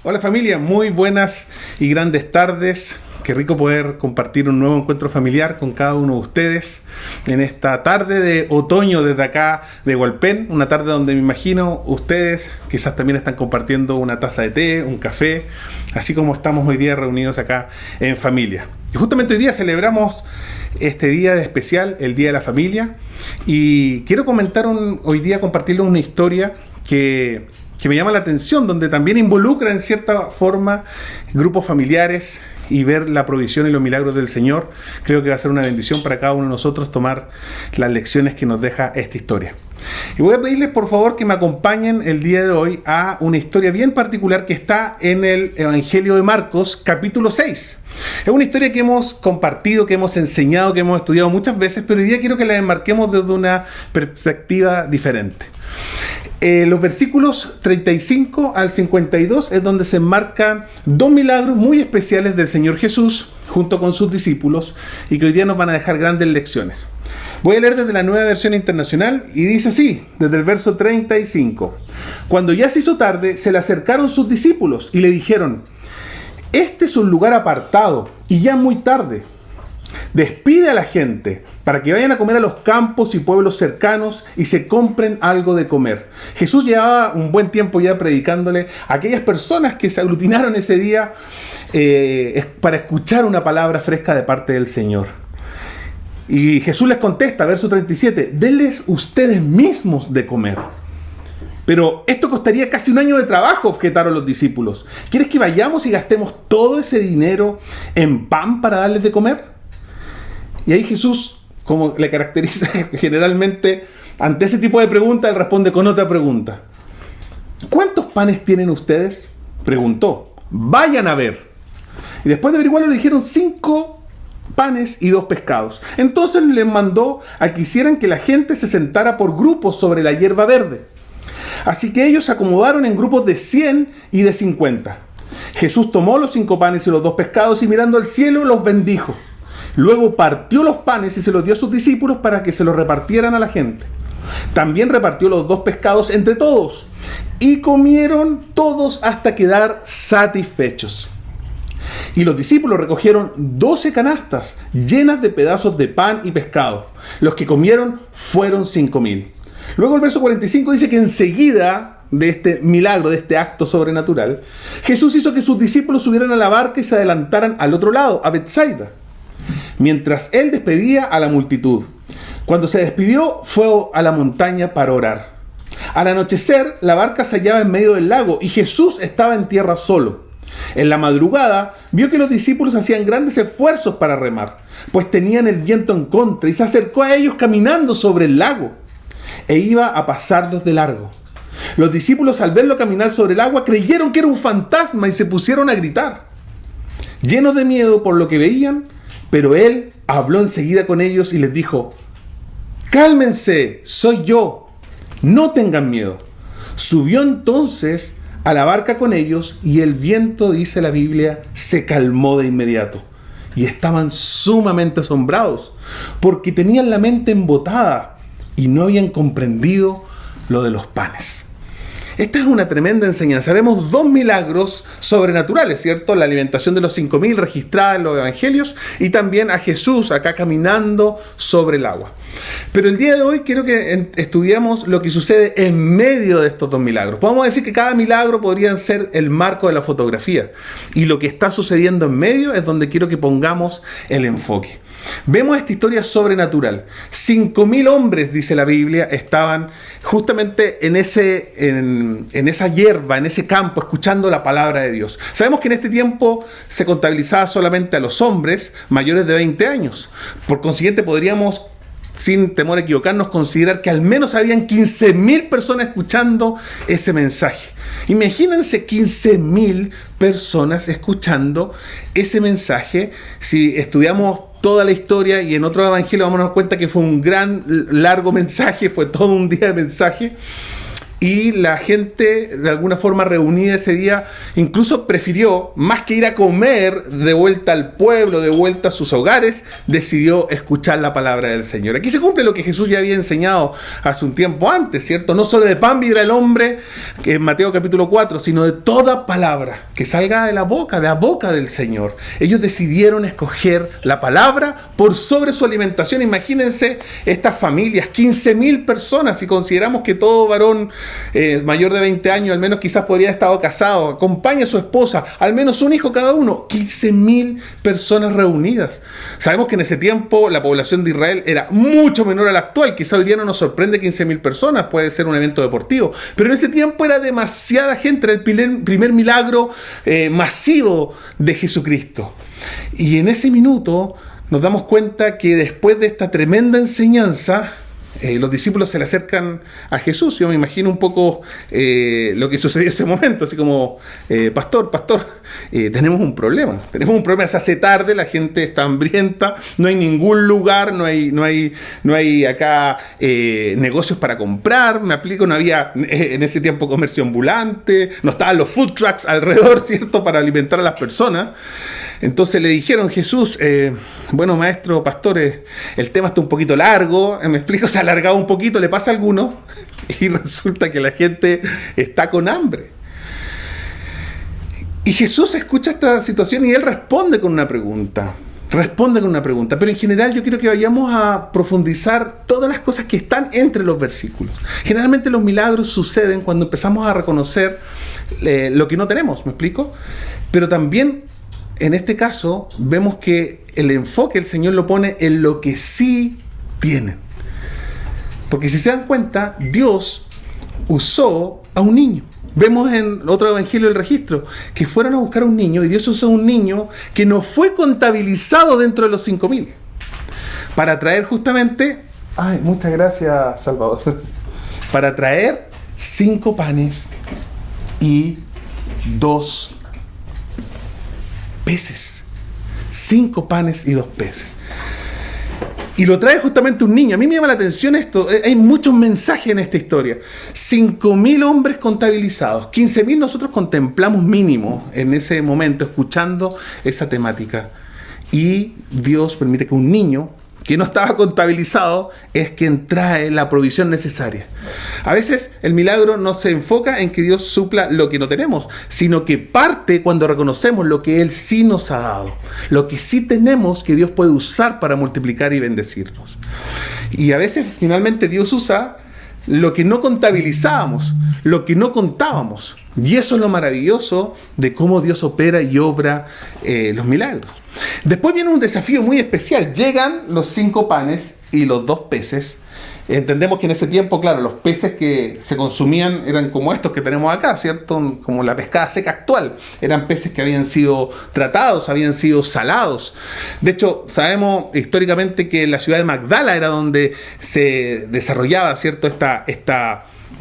Hola familia, muy buenas y grandes tardes. Qué rico poder compartir un nuevo encuentro familiar con cada uno de ustedes en esta tarde de otoño desde acá de Hualpén, una tarde donde me imagino ustedes quizás también están compartiendo una taza de té, un café, así como estamos hoy día reunidos acá en familia. Y justamente hoy día celebramos este día de especial, el Día de la Familia, y quiero comentar hoy día compartirles una historia que me llama la atención, donde también involucra en cierta forma grupos familiares y ver la provisión y los milagros del Señor. Creo que va a ser una bendición para cada uno de nosotros tomar las lecciones que nos deja esta historia. Y voy a pedirles por favor que me acompañen el día de hoy a una historia bien particular que está en el Evangelio de Marcos, capítulo 6. Es una historia que hemos compartido, que hemos enseñado, que hemos estudiado muchas veces, pero hoy día quiero que la enmarquemos desde una perspectiva diferente. Los versículos 35 al 52 es donde se enmarcan dos milagros muy especiales del Señor Jesús junto con sus discípulos y que hoy día nos van a dejar grandes lecciones. Voy a leer desde la Nueva Versión Internacional y dice así, desde el verso 35. Cuando ya se hizo tarde, se le acercaron sus discípulos y le dijeron: este es un lugar apartado y ya muy tarde. Despide a la gente para que vayan a comer a los campos y pueblos cercanos y se compren algo de comer. Jesús llevaba un buen tiempo ya predicándole a aquellas personas que se aglutinaron ese día para escuchar una palabra fresca de parte del Señor. Y Jesús les contesta, verso 37, denles ustedes mismos de comer. Pero esto costaría casi un año de trabajo, objetaron los discípulos. ¿Quieres que vayamos y gastemos todo ese dinero en pan para darles de comer? Y ahí Jesús, como le caracteriza generalmente, ante ese tipo de preguntas, él responde con otra pregunta. ¿Cuántos panes tienen ustedes? Preguntó. Vayan a ver. Y después de averiguarlo le dijeron 5 panes y 2 pescados. Entonces les mandó a que hicieran que la gente se sentara por grupos sobre la hierba verde. Así que ellos se acomodaron en grupos de 100 y de 50. Jesús tomó los 5 panes y los 2 pescados y mirando al cielo los bendijo. Luego partió los panes y se los dio a sus discípulos para que se los repartieran a la gente. También repartió los 2 pescados entre todos y comieron todos hasta quedar satisfechos. Y los discípulos recogieron 12 canastas llenas de pedazos de pan y pescado. Los que comieron fueron 5,000. Luego el verso 45 dice que enseguida de este milagro, de este acto sobrenatural, Jesús hizo que sus discípulos subieran a la barca y se adelantaran al otro lado, a Betsaida, mientras él despedía a la multitud. Cuando se despidió, fue a la montaña para orar. Al anochecer, la barca se hallaba en medio del lago y Jesús estaba en tierra solo. En la madrugada, vio que los discípulos hacían grandes esfuerzos para remar, pues tenían el viento en contra, y se acercó a ellos caminando sobre el lago e iba a pasarlos de largo. Los discípulos, al verlo caminar sobre el agua, creyeron que era un fantasma y se pusieron a gritar, llenos de miedo por lo que veían. Pero él habló enseguida con ellos y les dijo: cálmense, soy yo, no tengan miedo. Subió entonces a la barca con ellos y el viento, dice la Biblia, se calmó de inmediato. Y estaban sumamente asombrados porque tenían la mente embotada y no habían comprendido lo de los panes. Esta es una tremenda enseñanza. Vemos 2 milagros sobrenaturales, ¿cierto? La alimentación de los 5,000 registrada en los evangelios y también a Jesús acá caminando sobre el agua. Pero el día de hoy quiero que estudiemos lo que sucede en medio de estos 2 milagros. Podemos decir que cada milagro podría ser el marco de la fotografía y lo que está sucediendo en medio es donde quiero que pongamos el enfoque. Vemos esta historia sobrenatural. 5,000 hombres, dice la Biblia, estaban justamente en esa hierba, en ese campo, escuchando la palabra de Dios. Sabemos que en este tiempo se contabilizaba solamente a los hombres mayores de 20 años. Por consiguiente, podríamos, sin temor a equivocarnos, considerar que al menos habían 15,000 personas escuchando ese mensaje. Imagínense 15,000 personas escuchando ese mensaje. Si estudiamos toda la historia y en otro evangelio vamos a dar cuenta que fue un gran, largo mensaje, fue todo un día de mensaje. Y la gente, de alguna forma reunida ese día, incluso prefirió, más que ir a comer de vuelta al pueblo, de vuelta a sus hogares, decidió escuchar la palabra del Señor. Aquí se cumple lo que Jesús ya había enseñado hace un tiempo antes, ¿cierto? No solo de pan vivirá el hombre, que en Mateo capítulo 4, sino de toda palabra que salga de la boca del Señor. Ellos decidieron escoger la palabra por sobre su alimentación. Imagínense estas familias, 15.000 personas, si consideramos que todo varón mayor de 20 años, al menos quizás podría haber estado casado, acompaña a su esposa, al menos un hijo cada uno, 15.000 personas reunidas. Sabemos que en ese tiempo la población de Israel era mucho menor a la actual, quizás hoy día no nos sorprende 15.000 personas, puede ser un evento deportivo, pero en ese tiempo era demasiada gente, era el primer milagro masivo de Jesucristo. Y en ese minuto nos damos cuenta que después de esta tremenda enseñanza, los discípulos se le acercan a Jesús. Yo me imagino un poco lo que sucedió en ese momento, así como, pastor, tenemos un problema, se hace tarde, la gente está hambrienta, no hay ningún lugar, no hay acá negocios para comprar, me aplico, no había en ese tiempo comercio ambulante, no estaban los food trucks alrededor, ¿cierto?, para alimentar a las personas. Entonces le dijeron, Jesús, bueno, maestro, pastores, el tema está un poquito largo, me explico, se ha alargado un poquito, le pasa a alguno, y resulta que la gente está con hambre. Y Jesús escucha esta situación y él responde con una pregunta. Pero en general yo quiero que vayamos a profundizar todas las cosas que están entre los versículos. Generalmente los milagros suceden cuando empezamos a reconocer lo que no tenemos, ¿me explico? Pero también en este caso vemos que el enfoque el Señor lo pone en lo que sí tienen. Porque si se dan cuenta, Dios usó a un niño. Vemos en otro evangelio del registro que fueron a buscar a un niño y Dios usó a un niño que no fue contabilizado dentro de los 5.000 para traer justamente, muchas gracias, Salvador, para traer 5 panes y 2 peces. 5 panes y 2 peces. Y lo trae justamente un niño. A mí me llama la atención esto. Hay muchos mensajes en esta historia. 5.000 hombres contabilizados. 15.000 nosotros contemplamos mínimo en ese momento, escuchando esa temática. Y Dios permite que un niño que no estaba contabilizado es quien trae la provisión necesaria. A veces el milagro no se enfoca en que Dios supla lo que no tenemos, sino que parte cuando reconocemos lo que Él sí nos ha dado, lo que sí tenemos que Dios puede usar para multiplicar y bendecirnos. Y a veces finalmente Dios usa lo que no contabilizábamos, lo que no contábamos. Y eso es lo maravilloso de cómo Dios opera y obra los milagros. Después viene un desafío muy especial. Llegan los 5 panes y los 2 peces. Entendemos que en ese tiempo, claro, los peces que se consumían eran como estos que tenemos acá, ¿cierto? Como la pescada seca actual. Eran peces que habían sido tratados, habían sido salados. De hecho, sabemos históricamente que la ciudad de Magdala era donde se desarrollaba, ¿cierto?,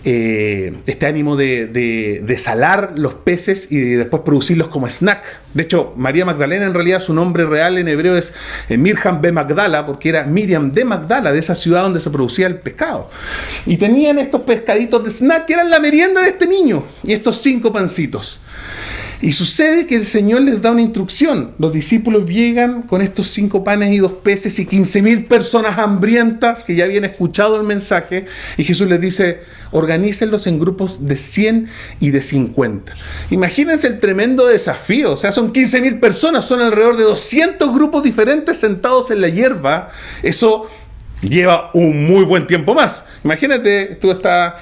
este ánimo de salar los peces y después producirlos como snack. De hecho, María Magdalena, en realidad su nombre real en hebreo es Miriam de Magdala, porque era Miriam de Magdala, de esa ciudad donde se producía el pescado. Y tenían estos pescaditos de snack que eran la merienda de este niño, y estos 5 pancitos. Y sucede que el Señor les da una instrucción. Los discípulos llegan con estos 5 panes y 2 peces y 15.000 personas hambrientas que ya habían escuchado el mensaje. Y Jesús les dice, organícenlos en grupos de 100 y de 50. Imagínense el tremendo desafío. O sea, son 15.000 personas, son alrededor de 200 grupos diferentes sentados en la hierba. Eso lleva un muy buen tiempo más. Imagínate, tú estás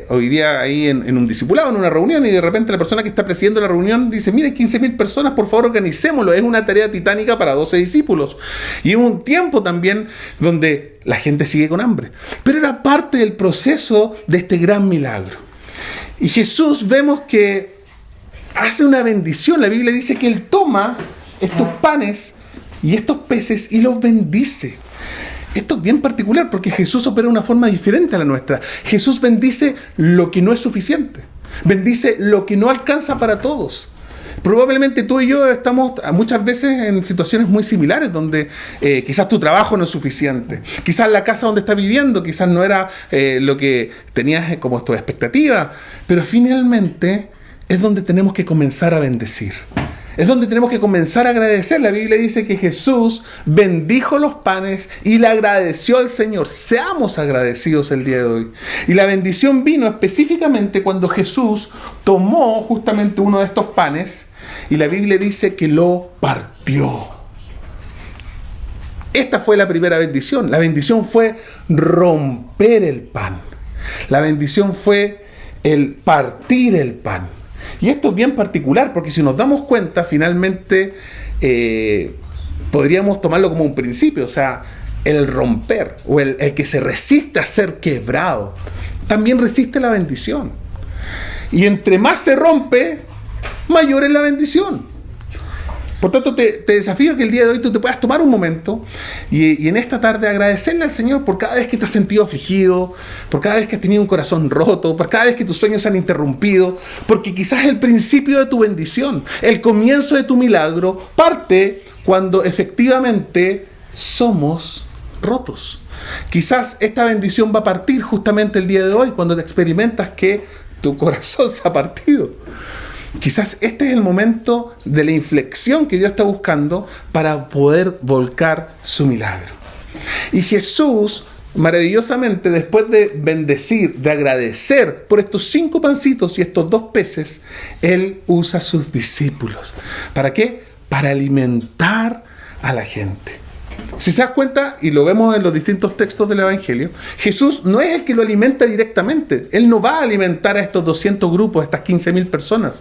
hoy día ahí en un discipulado, en una reunión, y de repente la persona que está presidiendo la reunión dice, mire, 15.000 personas, por favor organicémoslo. Es una tarea titánica para 12 discípulos. Y es un tiempo también donde la gente sigue con hambre. Pero era parte del proceso de este gran milagro. Y Jesús vemos que hace una bendición. La Biblia dice que Él toma estos panes y estos peces y los bendice. Esto es bien particular porque Jesús opera de una forma diferente a la nuestra. Jesús bendice lo que no es suficiente. Bendice lo que no alcanza para todos. Probablemente tú y yo estamos muchas veces en situaciones muy similares donde quizás tu trabajo no es suficiente, quizás la casa donde estás viviendo quizás no era lo que tenías como tu expectativa, pero finalmente es donde tenemos que comenzar a bendecir. Es donde tenemos que comenzar a agradecer. La Biblia dice que Jesús bendijo los panes y le agradeció al Señor. Seamos agradecidos el día de hoy. Y la bendición vino específicamente cuando Jesús tomó justamente uno de estos panes y la Biblia dice que lo partió. Esta fue la primera bendición. La bendición fue romper el pan. La bendición fue el partir el pan. Y esto es bien particular, porque si nos damos cuenta, finalmente podríamos tomarlo como un principio, o sea, el romper, o el que se resiste a ser quebrado, también resiste la bendición. Y entre más se rompe, mayor es la bendición. Por tanto, te desafío que el día de hoy tú te puedas tomar un momento y en esta tarde agradecerle al Señor por cada vez que te has sentido afligido, por cada vez que has tenido un corazón roto, por cada vez que tus sueños se han interrumpido, porque quizás el principio de tu bendición, el comienzo de tu milagro, parte cuando efectivamente somos rotos. Quizás esta bendición va a partir justamente el día de hoy cuando te experimentas que tu corazón se ha partido. Quizás este es el momento de la inflexión que Dios está buscando para poder volcar su milagro. Y Jesús, maravillosamente, después de bendecir, de agradecer por estos 5 pancitos y estos 2 peces, Él usa a sus discípulos. ¿Para qué? Para alimentar a la gente. Si se das cuenta, y lo vemos en los distintos textos del Evangelio, Jesús no es el que lo alimenta directamente. Él no va a alimentar a estos 200 grupos, a estas 15.000 personas.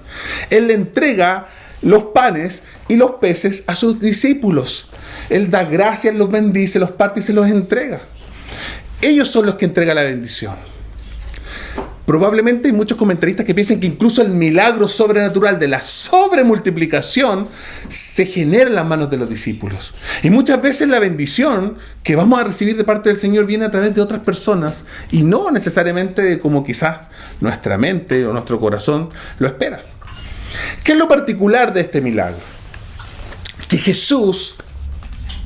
Él le entrega los panes y los peces a sus discípulos. Él da gracias, los bendice, los parte y se los entrega. Ellos son los que entregan la bendición. Probablemente hay muchos comentaristas que piensan que incluso el milagro sobrenatural de la sobremultiplicación se genera en las manos de los discípulos. Y muchas veces la bendición que vamos a recibir de parte del Señor viene a través de otras personas y no necesariamente como quizás nuestra mente o nuestro corazón lo espera. ¿Qué es lo particular de este milagro? Que Jesús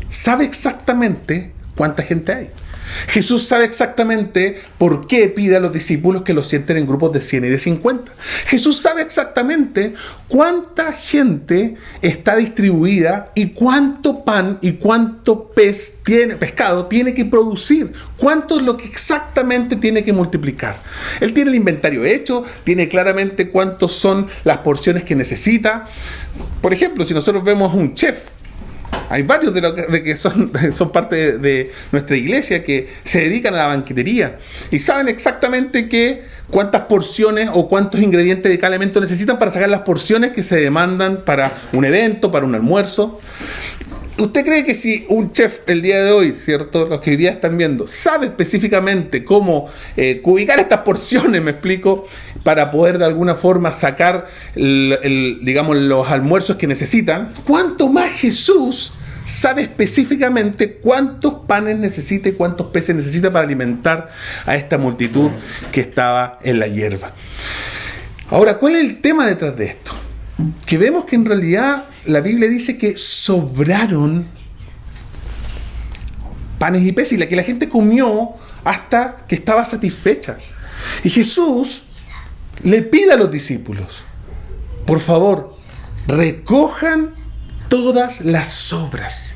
sabe exactamente cuánta gente hay. Jesús sabe exactamente por qué pide a los discípulos que los sienten en grupos de 100 y de 50. Jesús sabe exactamente cuánta gente está distribuida y cuánto pan y cuánto pescado tiene que producir. Cuánto es lo que exactamente tiene que multiplicar. Él tiene el inventario hecho, tiene claramente cuántos son las porciones que necesita. Por ejemplo, si nosotros vemos un chef, hay varios de que son parte de nuestra iglesia que se dedican a la banquetería y saben exactamente cuántas porciones o cuántos ingredientes de cada elemento necesitan para sacar las porciones que se demandan para un evento, para un almuerzo. ¿Usted cree que si un chef el día de hoy, ¿cierto? Los que hoy día están viendo, sabe específicamente cómo ubicar estas porciones, me explico, para poder de alguna forma sacar digamos, los almuerzos que necesitan? ¿Cuánto más Jesús sabe específicamente cuántos panes necesita y cuántos peces necesita para alimentar a esta multitud que estaba en la hierba? Ahora, ¿cuál es el tema detrás de esto? Que vemos que en realidad la Biblia dice que sobraron panes y peces y que la gente comió hasta que estaba satisfecha. Y Jesús le pide a los discípulos, por favor, recojan todas las sobras.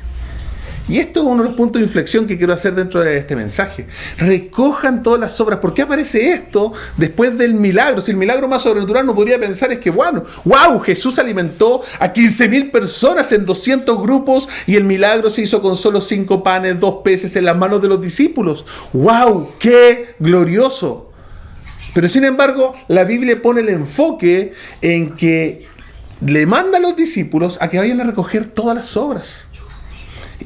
Y esto es uno de los puntos de inflexión que quiero hacer dentro de este mensaje. Recojan todas las sobras. ¿Por qué aparece esto después del milagro? Si el milagro más sobrenatural no podría pensar es que, wow, Jesús alimentó a 15.000 personas en 200 grupos y el milagro se hizo con solo 5 panes, 2 peces en las manos de los discípulos. ¡Wow! ¡Qué glorioso! Pero sin embargo, la Biblia pone el enfoque en que le manda a los discípulos a que vayan a recoger todas las sobras.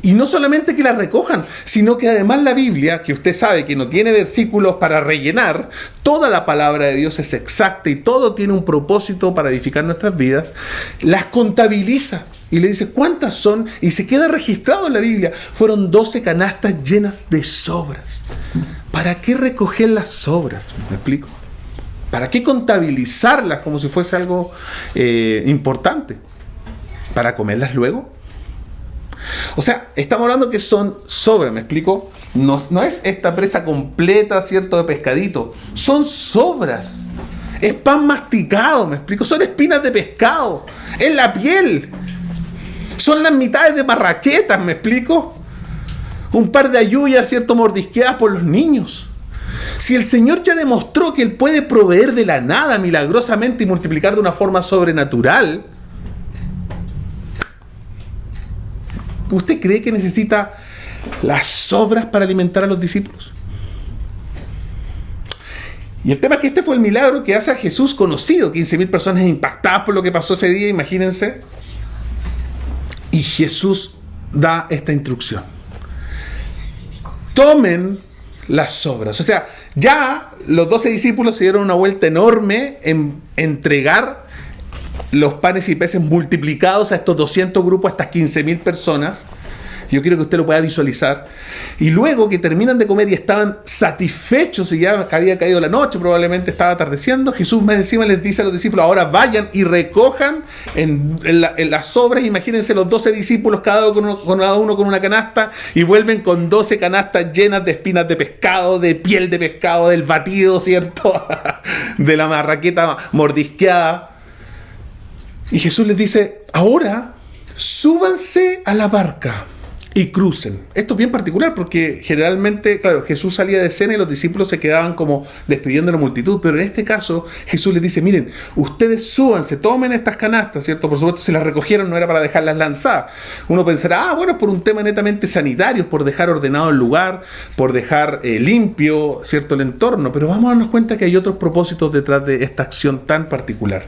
Y no solamente que las recojan, sino que además la Biblia, que usted sabe que no tiene versículos para rellenar, toda la palabra de Dios es exacta y todo tiene un propósito para edificar nuestras vidas, las contabiliza y le dice cuántas son y se queda registrado en la Biblia. Fueron 12 canastas llenas de sobras. ¿Para qué recoger las sobras? ¿Me explico? ¿Para qué contabilizarlas como si fuese algo importante? ¿Para comerlas luego? O sea, estamos hablando que son sobras, ¿me explico? No es esta presa completa, ¿cierto?, de pescadito. Son sobras. Es pan masticado, ¿me explico? Son espinas de pescado. Es la piel. Son las mitades de marraquetas, ¿me explico? Un par de ayuyas, ¿cierto?, mordisqueadas por los niños. Si el Señor ya demostró que Él puede proveer de la nada milagrosamente y multiplicar de una forma sobrenatural, ¿usted cree que necesita las sobras para alimentar a los discípulos? Y el tema es que este fue el milagro que hace a Jesús conocido. 15.000 personas impactadas por lo que pasó ese día, imagínense. Y Jesús da esta instrucción: tomen las sobras. O sea, ya los 12 discípulos se dieron una vuelta enorme en entregar los panes y peces multiplicados a estos 200 grupos, a estas 15.000 personas. Yo quiero que usted lo pueda visualizar. Y luego que terminan de comer y estaban satisfechos y ya había caído la noche, probablemente estaba atardeciendo, Jesús más encima les dice a los discípulos: ahora vayan y recojan en las sobras. Imagínense los 12 discípulos, cada uno con una canasta, y vuelven con 12 canastas llenas de espinas de pescado, de piel de pescado, del batido, ¿cierto? De la marraqueta mordisqueada. Y Jesús les dice: ahora súbanse a la barca y crucen. Esto es bien particular porque generalmente, claro, Jesús salía de cena y los discípulos se quedaban como despidiendo a la multitud, pero en este caso Jesús les dice: miren, ustedes súbanse, tomen estas canastas, ¿cierto? Por supuesto, si las recogieron no era para dejarlas lanzadas. Uno pensará: bueno, es por un tema netamente sanitario, por dejar ordenado el lugar, por dejar limpio, ¿cierto?, el entorno, pero vamos a darnos cuenta que hay otros propósitos detrás de esta acción tan particular.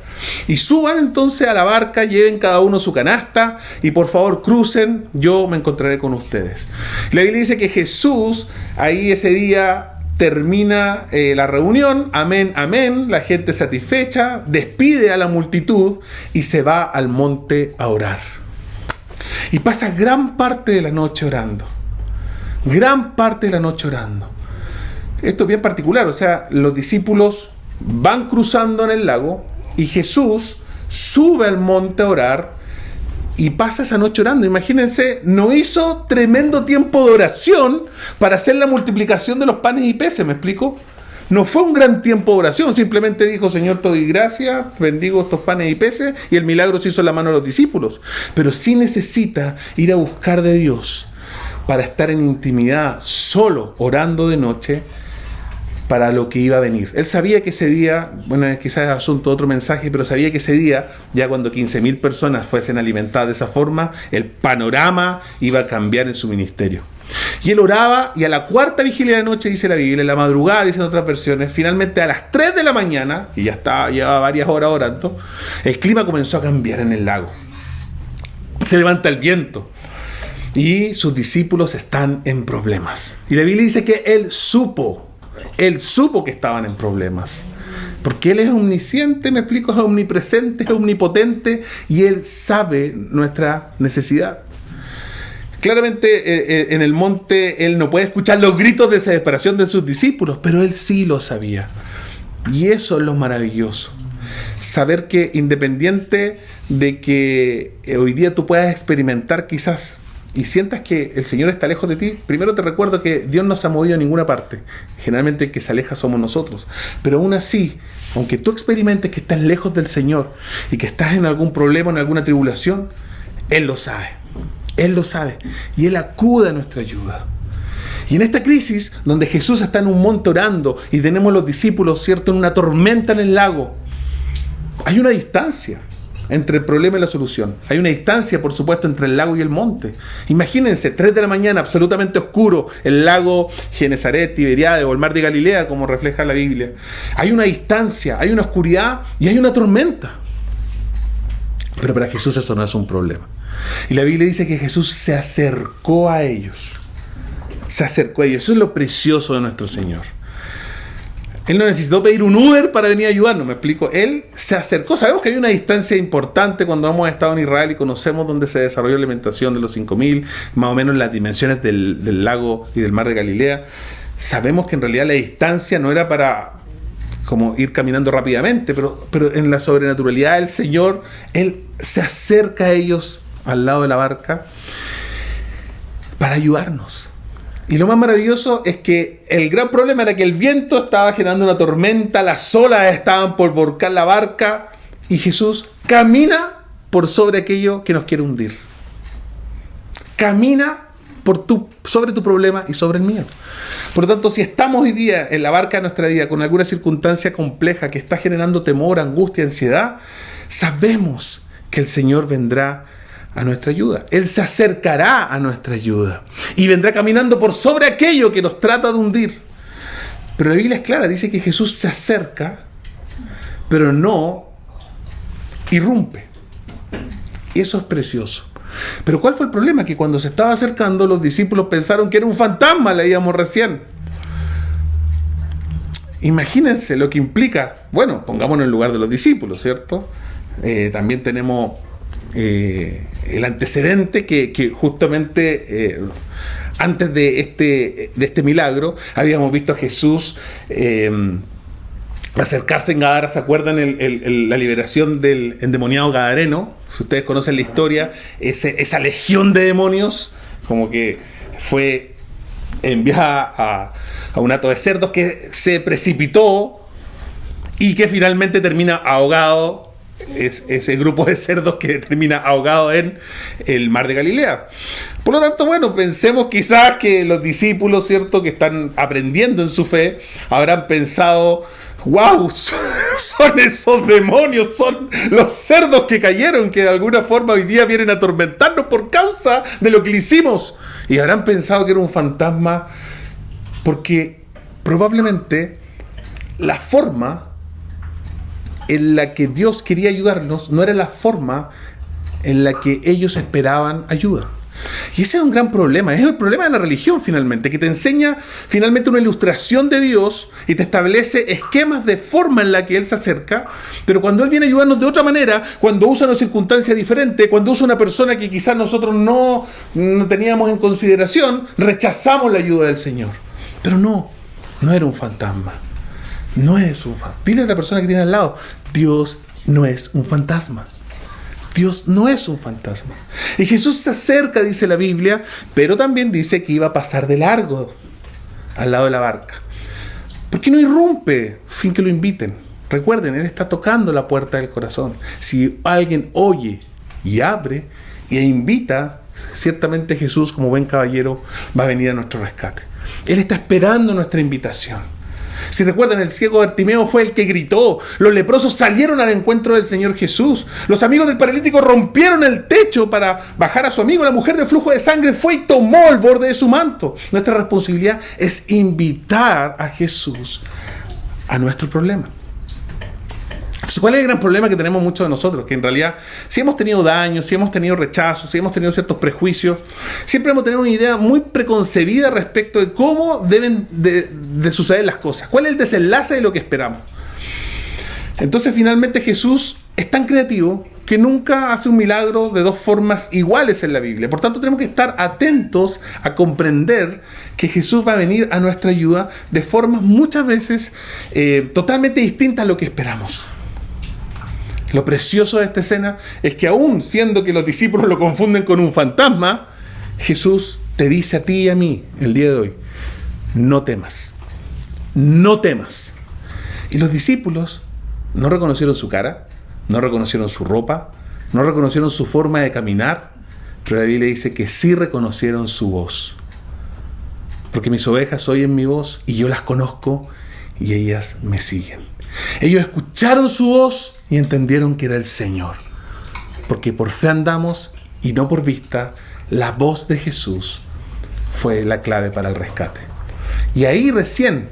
Y suban entonces a la barca, lleven cada uno su canasta y por favor crucen, yo me encontraré con ustedes. La Biblia dice que Jesús ahí ese día termina la reunión, amén, amén, la gente satisfecha, despide a la multitud y se va al monte a orar. Y pasa gran parte de la noche orando. Gran parte de la noche orando. Esto es bien particular, o sea, los discípulos van cruzando en el lago y Jesús sube al monte a orar y pasa esa noche orando. Imagínense, no hizo tremendo tiempo de oración para hacer la multiplicación de los panes y peces, ¿me explico? No fue un gran tiempo de oración, simplemente dijo: Señor, te doy gracias, bendigo estos panes y peces, y el milagro se hizo en la mano de los discípulos. Pero sí necesita ir a buscar de Dios para estar en intimidad, solo, orando de noche, para lo que iba a venir. Él sabía que ese día, bueno, quizás es asunto de otro mensaje, pero sabía que ese día, ya cuando 15.000 personas fuesen alimentadas de esa forma, el panorama iba a cambiar en su ministerio. Y él oraba, y a la cuarta vigilia de la noche, dice la Biblia, en la madrugada, dicen otras versiones, finalmente a las 3 de la mañana, y ya llevaba varias horas orando, el clima comenzó a cambiar en el lago. Se levanta el viento y sus discípulos están en problemas. Y la Biblia dice que él supo que estaban en problemas. Porque Él es omnisciente, me explico, es omnipresente, es omnipotente, y Él sabe nuestra necesidad. Claramente en el monte Él no puede escuchar los gritos de desesperación de sus discípulos, pero Él sí lo sabía. Y eso es lo maravilloso. Saber que independiente de que hoy día tú puedas experimentar quizás y sientas que el Señor está lejos de ti, primero te recuerdo que Dios no se ha movido a ninguna parte. Generalmente el que se aleja somos nosotros. Pero aún así, aunque tú experimentes que estás lejos del Señor y que estás en algún problema, en alguna tribulación, Él lo sabe. Él lo sabe. Y Él acude a nuestra ayuda. Y en esta crisis, donde Jesús está en un monte orando y tenemos los discípulos, ¿cierto?, en una tormenta en el lago, hay una distancia entre el problema y la solución. Hay una distancia, por supuesto, entre el lago y el monte. Imagínense, 3 de la mañana, absolutamente oscuro, el lago Genesaret, Tiberiades o el mar de Galilea, como refleja la Biblia. Hay una distancia, hay una oscuridad y hay una tormenta. Pero para Jesús eso no es un problema. Y la Biblia dice que Jesús se acercó a ellos. Se acercó a ellos. Eso es lo precioso de nuestro Señor. Él no necesitó pedir un Uber para venir a ayudarnos, ¿me explico? Él se acercó. Sabemos que hay una distancia importante cuando hemos estado en Israel y conocemos dónde se desarrolló la alimentación de los 5.000, más o menos las dimensiones del lago y del mar de Galilea. Sabemos que en realidad la distancia no era para como ir caminando rápidamente, pero en la sobrenaturalidad del Señor, Él se acerca a ellos al lado de la barca para ayudarnos. Y lo más maravilloso es que el gran problema era que el viento estaba generando una tormenta, las olas estaban por volcar la barca y Jesús camina por sobre aquello que nos quiere hundir. Camina sobre tu problema y sobre el mío. Por lo tanto, si estamos hoy día en la barca de nuestra vida con alguna circunstancia compleja que está generando temor, angustia, ansiedad, sabemos que el Señor vendrá a nuestra ayuda. Él se acercará a nuestra ayuda y vendrá caminando por sobre aquello que nos trata de hundir. Pero la Biblia es clara, dice que Jesús se acerca, pero no irrumpe. Y eso es precioso. Pero ¿cuál fue el problema? Que cuando se estaba acercando, los discípulos pensaron que era un fantasma, leíamos recién. Imagínense lo que implica. Bueno, pongámonos en lugar de los discípulos, ¿cierto? También tenemos el antecedente que justamente antes de este milagro habíamos visto a Jesús acercarse en Gadara. ¿Se acuerdan la liberación del endemoniado gadareno? Si ustedes conocen la historia, esa legión de demonios como que fue enviada a un hato de cerdos que se precipitó y que finalmente termina ahogado. Es ese grupo de cerdos que termina ahogado en el mar de Galilea. Por lo tanto, bueno, pensemos quizás que los discípulos, ¿cierto?, que están aprendiendo en su fe, habrán pensado: ¡wow! Son esos demonios, son los cerdos que cayeron, que de alguna forma hoy día vienen a atormentarnos por causa de lo que le hicimos. Y habrán pensado que era un fantasma, porque probablemente la forma en la que Dios quería ayudarnos no era la forma en la que ellos esperaban ayuda. Y ese es un gran problema, es el problema de la religión finalmente, que te enseña finalmente una ilustración de Dios y te establece esquemas de forma en la que Él se acerca, pero cuando Él viene a ayudarnos de otra manera, cuando usa una circunstancia diferente, cuando usa una persona que quizás nosotros no teníamos en consideración, rechazamos la ayuda del Señor. Pero no era un fantasma. No es un fantasma. Dile a la persona que tiene al lado: Dios no es un fantasma. Dios no es un fantasma. Y Jesús se acerca, dice la Biblia, pero también dice que iba a pasar de largo al lado de la barca. ¿Por qué no irrumpe sin que lo inviten? Recuerden, Él está tocando la puerta del corazón. Si alguien oye y abre e invita, ciertamente Jesús, como buen caballero, va a venir a nuestro rescate. Él está esperando nuestra invitación. Si recuerdan, el ciego Bartimeo fue el que gritó. Los leprosos salieron al encuentro del Señor Jesús. Los amigos del paralítico rompieron el techo para bajar a su amigo. La mujer de flujo de sangre fue y tomó el borde de su manto. Nuestra responsabilidad es invitar a Jesús a nuestro problema. Entonces, ¿cuál es el gran problema que tenemos muchos de nosotros? Que en realidad, si hemos tenido daños, si hemos tenido rechazos, si hemos tenido ciertos prejuicios, siempre hemos tenido una idea muy preconcebida respecto de cómo deben de suceder las cosas. ¿Cuál es el desenlace de lo que esperamos? Entonces, finalmente, Jesús es tan creativo que nunca hace un milagro de dos formas iguales en la Biblia. Por tanto, tenemos que estar atentos a comprender que Jesús va a venir a nuestra ayuda de formas muchas veces totalmente distintas a lo que esperamos. Lo precioso de esta escena es que aún siendo que los discípulos lo confunden con un fantasma, Jesús te dice a ti y a mí el día de hoy: no temas, no temas. Y los discípulos no reconocieron su cara, no reconocieron su ropa, no reconocieron su forma de caminar, pero la Biblia dice que sí reconocieron su voz. Porque mis ovejas oyen mi voz y yo las conozco y ellas me siguen. Ellos escucharon su voz y entendieron que era el Señor. Porque por fe andamos y no por vista. La voz de Jesús fue la clave para el rescate. Y ahí recién,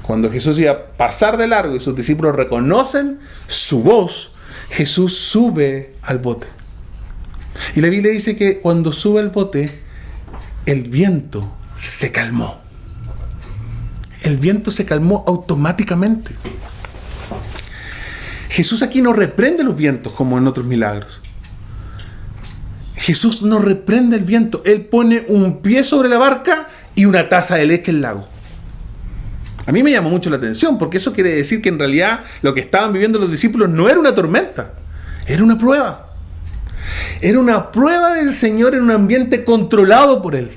cuando Jesús iba a pasar de largo y sus discípulos reconocen su voz, Jesús sube al bote. Y la Biblia dice que cuando sube al bote, el viento se calmó. El viento se calmó automáticamente. Jesús aquí no reprende los vientos como en otros milagros. Jesús no reprende el viento. Él pone un pie sobre la barca y una taza de leche en el lago. A mí me llamó mucho la atención, porque eso quiere decir que en realidad lo que estaban viviendo los discípulos no era una tormenta, era una prueba. Era una prueba del Señor en un ambiente controlado por Él.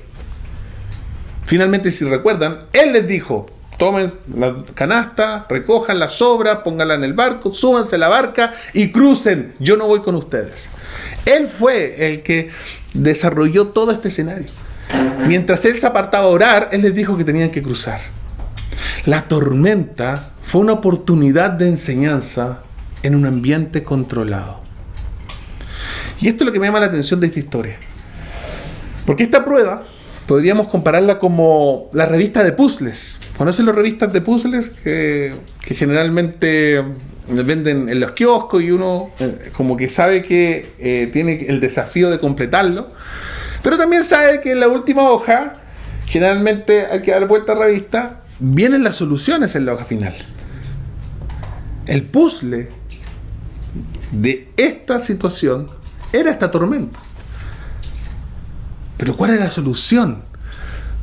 Finalmente, si recuerdan, Él les dijo: tomen la canasta, recojan las sobras, pónganla en el barco, súbanse a la barca y crucen. Yo no voy con ustedes. Él fue el que desarrolló todo este escenario. Mientras Él se apartaba a orar, Él les dijo que tenían que cruzar. La tormenta fue una oportunidad de enseñanza en un ambiente controlado. Y esto es lo que me llama la atención de esta historia. Porque esta prueba podríamos compararla como la revista de puzzles. ¿Conocen las revistas de puzzles que generalmente venden en los kioscos y uno como que sabe que tiene el desafío de completarlo? Pero también sabe que en la última hoja, generalmente hay que dar vuelta a la revista, vienen las soluciones en la hoja final. El puzzle de esta situación era esta tormenta. Pero ¿cuál es la solución?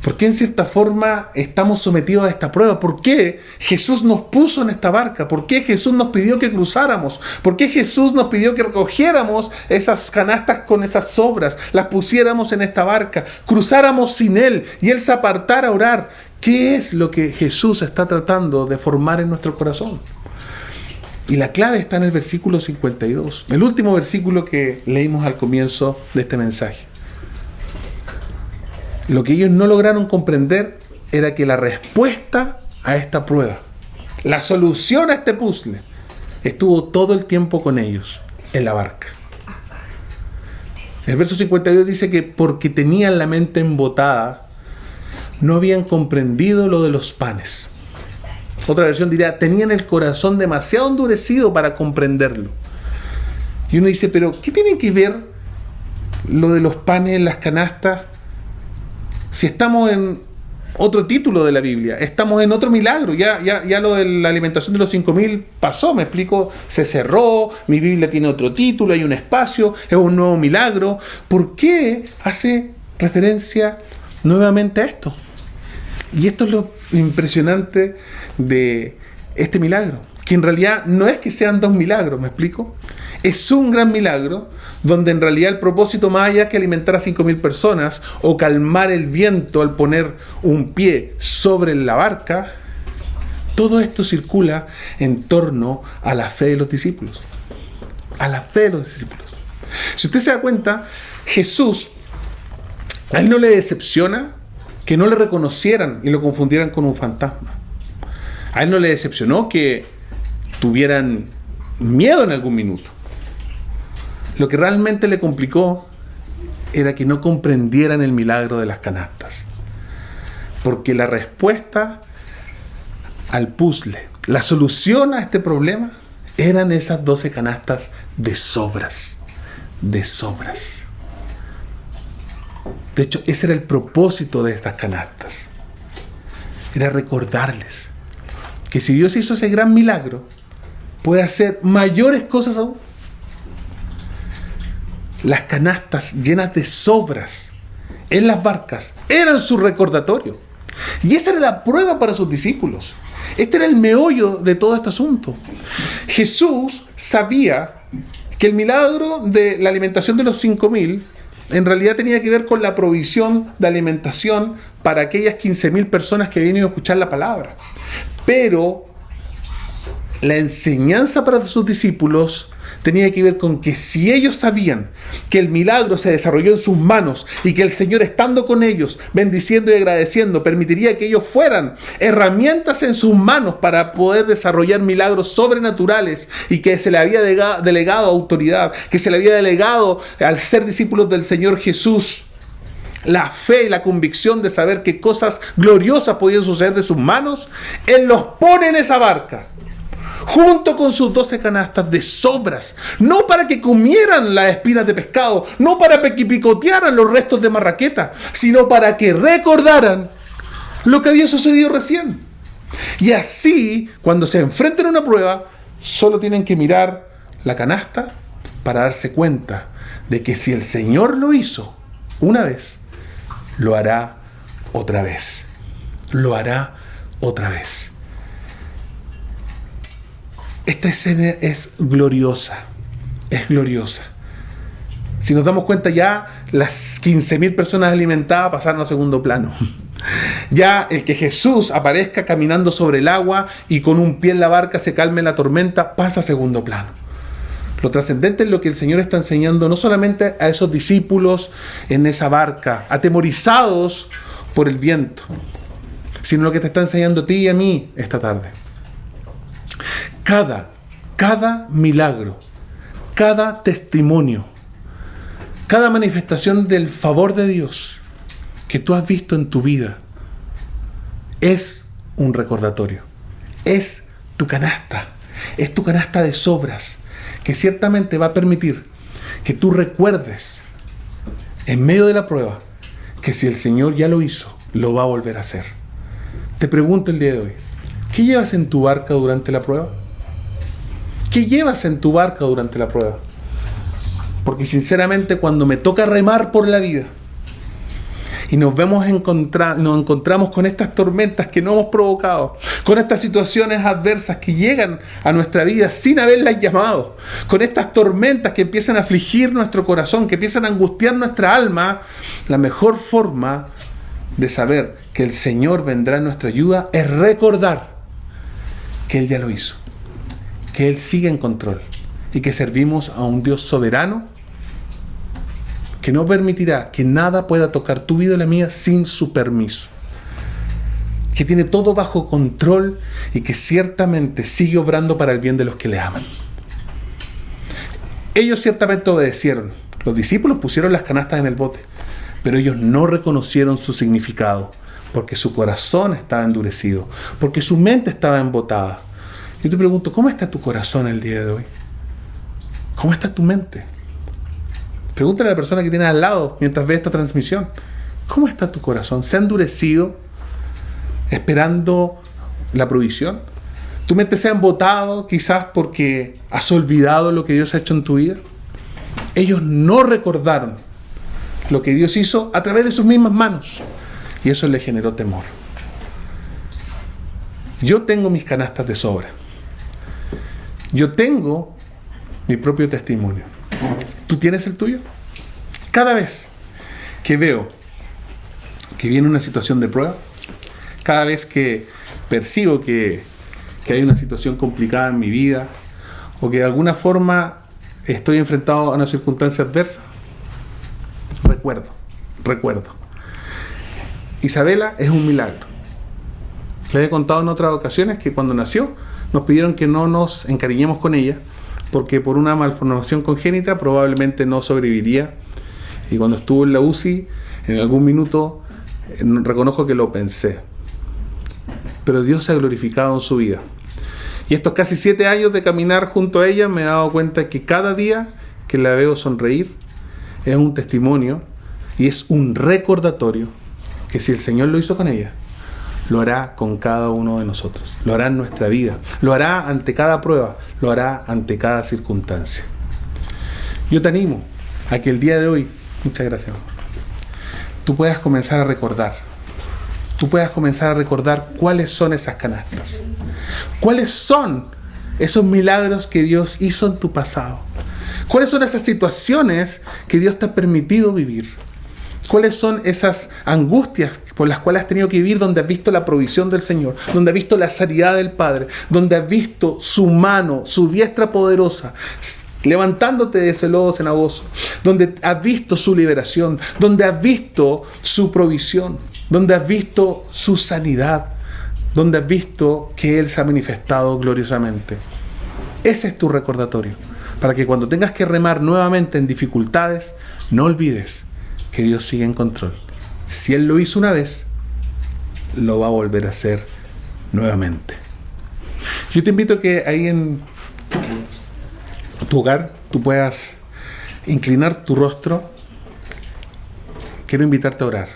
¿Por qué en cierta forma estamos sometidos a esta prueba? ¿Por qué Jesús nos puso en esta barca? ¿Por qué Jesús nos pidió que cruzáramos? ¿Por qué Jesús nos pidió que recogiéramos esas canastas con esas sobras, las pusiéramos en esta barca, cruzáramos sin Él y Él se apartara a orar? ¿Qué es lo que Jesús está tratando de formar en nuestro corazón? Y la clave está en el versículo 52, el último versículo que leímos al comienzo de este mensaje. Lo que ellos no lograron comprender era que la respuesta a esta prueba, la solución a este puzzle, estuvo todo el tiempo con ellos en la barca. El verso 52 dice que porque tenían la mente embotada, no habían comprendido lo de los panes. Otra versión diría, tenían el corazón demasiado endurecido para comprenderlo. Y uno dice, pero ¿qué tiene que ver lo de los panes en las canastas? Si estamos en otro título de la Biblia, estamos en otro milagro, ya lo de la alimentación de los 5.000 pasó, me explico, se cerró, mi Biblia tiene otro título, hay un espacio, es un nuevo milagro. ¿Por qué hace referencia nuevamente a esto? Y esto es lo impresionante de este milagro, que en realidad no es que sean dos milagros, ¿me explico? Es un gran milagro donde en realidad el propósito, más allá que alimentar a 5.000 personas o calmar el viento al poner un pie sobre la barca, todo esto circula en torno a la fe de los discípulos. A la fe de los discípulos. Si usted se da cuenta, Jesús, a Él no le decepciona que no le reconocieran y lo confundieran con un fantasma. A Él no le decepcionó que tuvieran miedo en algún minuto. Lo que realmente le complicó era que no comprendieran el milagro de las canastas. Porque la respuesta al puzzle, la solución a este problema, eran esas 12 canastas de sobras. De sobras. De hecho, ese era el propósito de estas canastas. Era recordarles que si Dios hizo ese gran milagro, puede hacer mayores cosas aún. Las canastas llenas de sobras en las barcas eran su recordatorio. Y esa era la prueba para sus discípulos. Este era el meollo de todo este asunto. Jesús sabía que el milagro de la alimentación de los 5.000 en realidad tenía que ver con la provisión de alimentación para aquellas 15.000 personas que vienen a escuchar la palabra. Pero la enseñanza para sus discípulos tenía que ver con que si ellos sabían que el milagro se desarrolló en sus manos y que el Señor, estando con ellos, bendiciendo y agradeciendo, permitiría que ellos fueran herramientas en sus manos para poder desarrollar milagros sobrenaturales, y que se le había delegado autoridad, que se le había delegado al ser discípulos del Señor Jesús la fe y la convicción de saber que cosas gloriosas podían suceder de sus manos, Él los pone en esa barca junto con sus 12 canastas de sobras, no para que comieran las espinas de pescado, no para que picotearan los restos de marraqueta, sino para que recordaran lo que había sucedido recién. Y así, cuando se enfrenten a una prueba, solo tienen que mirar la canasta para darse cuenta de que si el Señor lo hizo una vez, lo hará otra vez. Lo hará otra vez. Esta escena es gloriosa. Es gloriosa. Si nos damos cuenta, ya las 15.000 personas alimentadas pasaron a segundo plano. Ya el que Jesús aparezca caminando sobre el agua y con un pie en la barca se calme la tormenta pasa a segundo plano. Lo trascendente es lo que el Señor está enseñando no solamente a esos discípulos en esa barca, atemorizados por el viento, sino lo que te está enseñando a ti y a mí esta tarde. Cada milagro, cada testimonio, cada manifestación del favor de Dios que tú has visto en tu vida es un recordatorio. Es tu canasta de sobras que ciertamente va a permitir que tú recuerdes en medio de la prueba que si el Señor ya lo hizo, lo va a volver a hacer. Te pregunto el día de hoy, ¿qué llevas en tu barca durante la prueba? ¿Qué llevas en tu barca durante la prueba? Porque sinceramente cuando me toca remar por la vida y nos encontramos con estas tormentas que no hemos provocado, con estas situaciones adversas que llegan a nuestra vida sin haberlas llamado, con estas tormentas que empiezan a afligir nuestro corazón, que empiezan a angustiar nuestra alma, la mejor forma de saber que el Señor vendrá en nuestra ayuda es recordar que Él ya lo hizo, que Él sigue en control y que servimos a un Dios soberano que no permitirá que nada pueda tocar tu vida y la mía sin su permiso, que tiene todo bajo control y que ciertamente sigue obrando para el bien de los que le aman. Ellos ciertamente obedecieron. Los discípulos pusieron las canastas en el bote, pero ellos no reconocieron su significado, porque su corazón estaba endurecido, porque su mente estaba embotada. Yo te pregunto, ¿cómo está tu corazón el día de hoy? ¿Cómo está tu mente? Pregúntale a la persona que tienes al lado mientras ves esta transmisión. ¿Cómo está tu corazón? ¿Se ha endurecido esperando la provisión? ¿Tu mente se ha embotado quizás porque has olvidado lo que Dios ha hecho en tu vida? Ellos no recordaron lo que Dios hizo a través de sus mismas manos. Y eso les generó temor. Yo tengo mis canastas de sobra. Yo tengo mi propio testimonio. ¿Tú tienes el tuyo? Cada vez que veo que viene una situación de prueba, cada vez que percibo que hay una situación complicada en mi vida o que de alguna forma estoy enfrentado a una circunstancia adversa, recuerdo. Isabela es un milagro. Les he contado en otras ocasiones que cuando nació nos pidieron que no nos encariñemos con ella porque por una malformación congénita probablemente no sobreviviría. Y cuando estuvo en la UCI, en algún minuto, reconozco que lo pensé. Pero Dios se ha glorificado en su vida. Y estos casi 7 años de caminar junto a ella me he dado cuenta que cada día que la veo sonreír es un testimonio y es un recordatorio que si el Señor lo hizo con ella, lo hará con cada uno de nosotros. Lo hará en nuestra vida. Lo hará ante cada prueba. Lo hará ante cada circunstancia. Yo te animo a que el día de hoy, muchas gracias, tú puedas comenzar a recordar. Tú puedas comenzar a recordar cuáles son esas canastas. Cuáles son esos milagros que Dios hizo en tu pasado. Cuáles son esas situaciones que Dios te ha permitido vivir. ¿Cuáles son esas angustias por las cuales has tenido que vivir donde has visto la provisión del Señor, donde has visto la sanidad del Padre, donde has visto su mano, su diestra poderosa, levantándote de ese lodo cenagoso, donde has visto su liberación, donde has visto su provisión, donde has visto su sanidad, donde has visto que Él se ha manifestado gloriosamente? Ese es tu recordatorio, para que cuando tengas que remar nuevamente en dificultades, no olvides que Dios sigue en control. Si Él lo hizo una vez, lo va a volver a hacer nuevamente. Yo te invito a que ahí en tu hogar tú puedas inclinar tu rostro. Quiero invitarte a orar.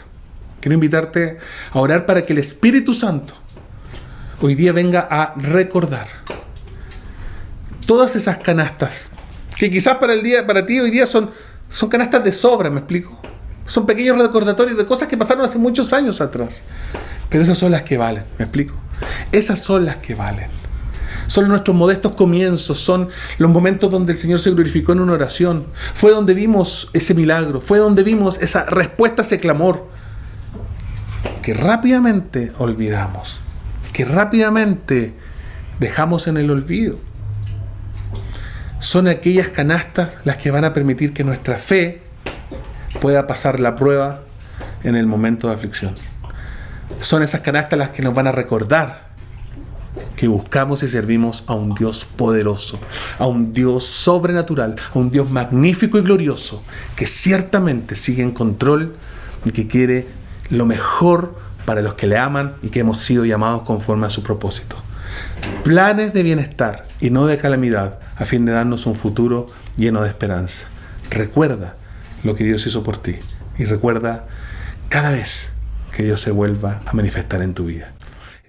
Quiero invitarte a orar para que el Espíritu Santo hoy día venga a recordar todas esas canastas que quizás para ti hoy día son canastas de sobra, ¿me explico? Son pequeños recordatorios de cosas que pasaron hace muchos años atrás. Pero esas son las que valen, ¿me explico? Esas son las que valen. Son nuestros modestos comienzos, son los momentos donde el Señor se glorificó en una oración. Fue donde vimos ese milagro, fue donde vimos esa respuesta a ese clamor que rápidamente olvidamos, que rápidamente dejamos en el olvido. Son aquellas canastas las que van a permitir que nuestra fe pueda pasar la prueba en el momento de aflicción. Son esas canastas las que nos van a recordar que buscamos y servimos a un Dios poderoso, a un Dios sobrenatural, a un Dios magnífico y glorioso, que ciertamente sigue en control y que quiere lo mejor para los que le aman y que hemos sido llamados conforme a su propósito. Planes de bienestar y no de calamidad, a fin de darnos un futuro lleno de esperanza. Recuerda lo que Dios hizo por ti y recuerda cada vez que Dios se vuelva a manifestar en tu vida.